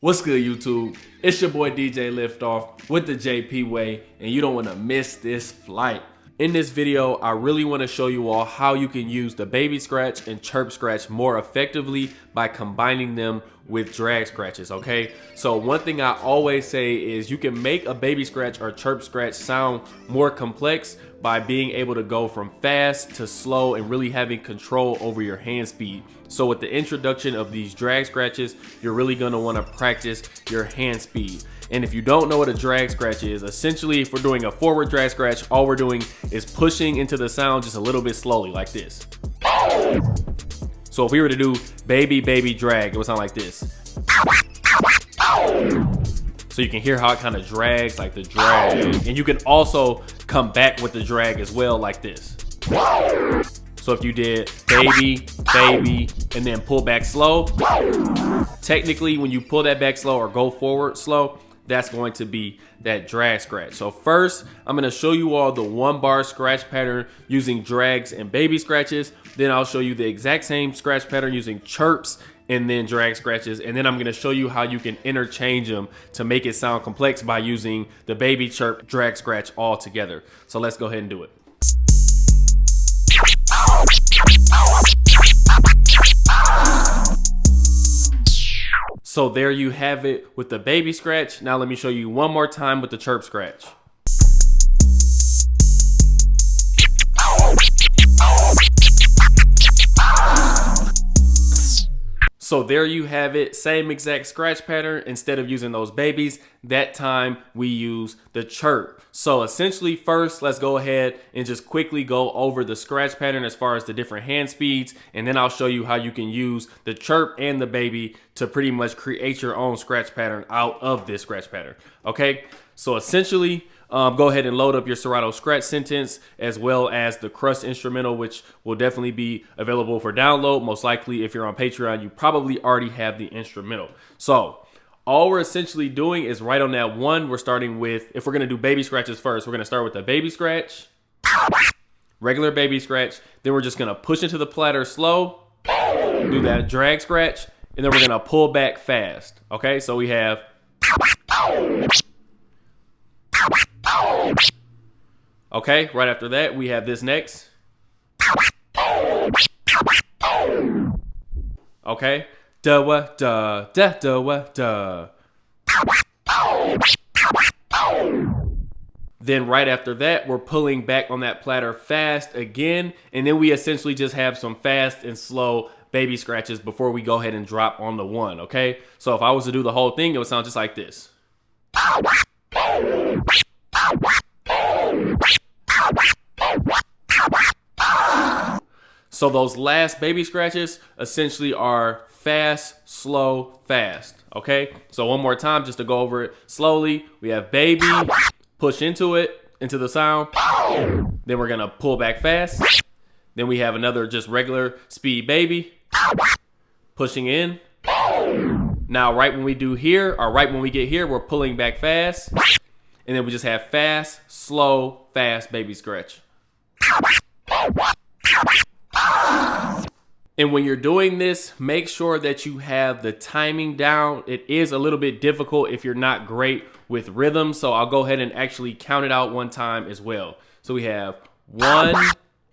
What's good, YouTube? It's your boy DJ LiftOFF with the JP way, and you don't want to miss this flight. In this video, I really want to show you all how you can use the baby scratch and chirp scratch more effectively by combining them with drag scratches, okay? So one thing I always say is you can make a baby scratch or chirp scratch sound more complex by being able to go from fast to slow and really having control over your hand speed. So with the introduction of these drag scratches, you're really gonna wanna practice your hand speed. And if you don't know what a drag scratch is, essentially if we're doing a forward drag scratch, all we're doing is pushing into the sound just a little bit slowly, like this. So if we were to do baby, baby drag, it would sound like this. So you can hear how it kind of drags, like the drag. And you can also come back with the drag as well, like this. So if you did baby, baby, and then pull back slow, technically when you pull that back slow or go forward slow, that's going to be that drag scratch. So first, I'm gonna show you all the 1-bar scratch pattern using drags and baby scratches. Then I'll show you the exact same scratch pattern using chirps and then drag scratches. And then I'm gonna show you how you can interchange them to make it sound complex by using the baby, chirp, drag scratch all together. So let's go ahead and do it. So there you have it with the baby scratch. Now let me show you one more time with the chirp scratch. So there you have it, same exact scratch pattern. Instead of using those babies, that time we use the chirp. So essentially first, let's go ahead and just quickly go over the scratch pattern as far as the different hand speeds. And then I'll show you how you can use the chirp and the baby to pretty much create your own scratch pattern out of this scratch pattern. Okay, so essentially, go ahead and load up your Serato scratch sentence as well as the crust instrumental, which will definitely be available for download. Most likely, if you're on Patreon, you probably already have the instrumental. So all we're essentially doing is right on that one, we're starting with, if we're gonna do baby scratches first, we're gonna start with the baby scratch, regular baby scratch. Then we're just gonna push into the platter slow, do that drag scratch, and then we're gonna pull back fast. Okay, so we have, okay, right after that, we have this next. Okay, da-wa-da-da-da-wa-da. Then right after that, we're pulling back on that platter fast again. And then we essentially just have some fast and slow baby scratches before we go ahead and drop on the one, okay? So if I was to do the whole thing, it would sound just like this. So those last baby scratches essentially are fast, slow, fast, okay? So one more time just to go over it slowly. We have baby, push into it, into the sound. Then we're gonna pull back fast. Then we have another just regular speed baby, pushing in. Now right when we do here, or right when we get here, we're pulling back fast. And then we just have fast, slow, fast baby scratch. And when you're doing this, make sure that you have the timing down. It is a little bit difficult if you're not great with rhythm. So I'll go ahead and actually count it out one time as well. So we have 1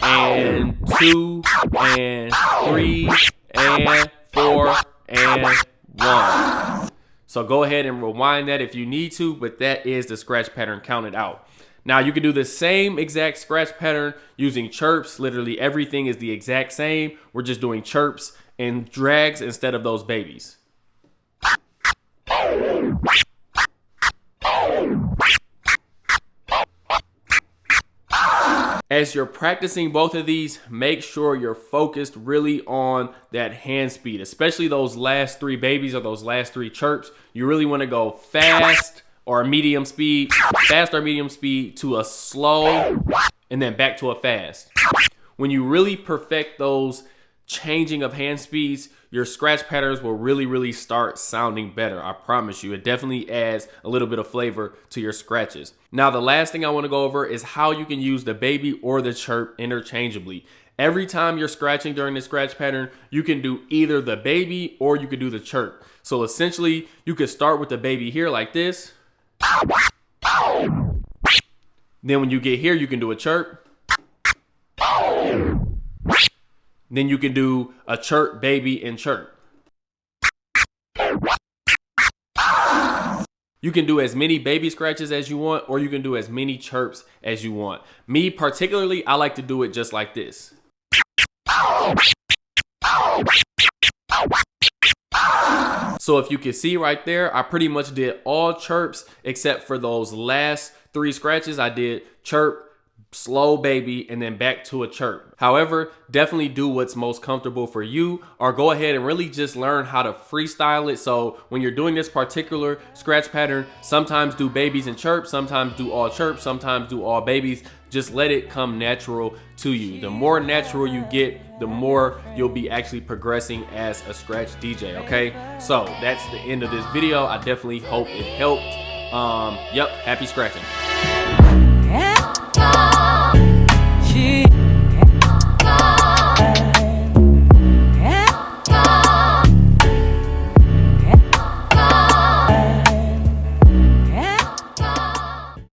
and 2 and 3 and 4 and 1. So go ahead and rewind that if you need to, but that is the scratch pattern counted out. Now you can do the same exact scratch pattern using chirps. Literally everything is the exact same. We're just doing chirps and drags instead of those babies. As you're practicing both of these, make sure you're focused really on that hand speed, especially those last 3 babies or those last 3 chirps. You really want to go fast or medium speed, fast or medium speed to a slow, and then back to a fast. When you really perfect those changing of hand speeds, your scratch patterns will really start sounding better. I promise you, it definitely adds a little bit of flavor to your scratches. Now, the last thing I want to go over is how you can use the baby or the chirp interchangeably. Every time you're scratching during this scratch pattern, you can do either the baby or you could do the chirp. So essentially, you could start with the baby here like this. Then when you get here, you can do a chirp. Then you can do a chirp, baby, and chirp. You can do as many baby scratches as you want, or you can do as many chirps as you want. Me particularly, I like to do it just like this. So if you can see right there, I pretty much did all chirps except for those last 3 scratches. I did chirp, slow baby, and then back to a chirp. However, definitely do what's most comfortable for you, or go ahead and really just learn how to freestyle it. So when you're doing this particular scratch pattern, sometimes do babies and chirps, sometimes do all chirps, sometimes do all babies. Just let it come natural to you. The more natural you get, the more you'll be actually progressing as a scratch DJ, okay? So that's the end of this video. I definitely hope it helped. Yep, happy scratching.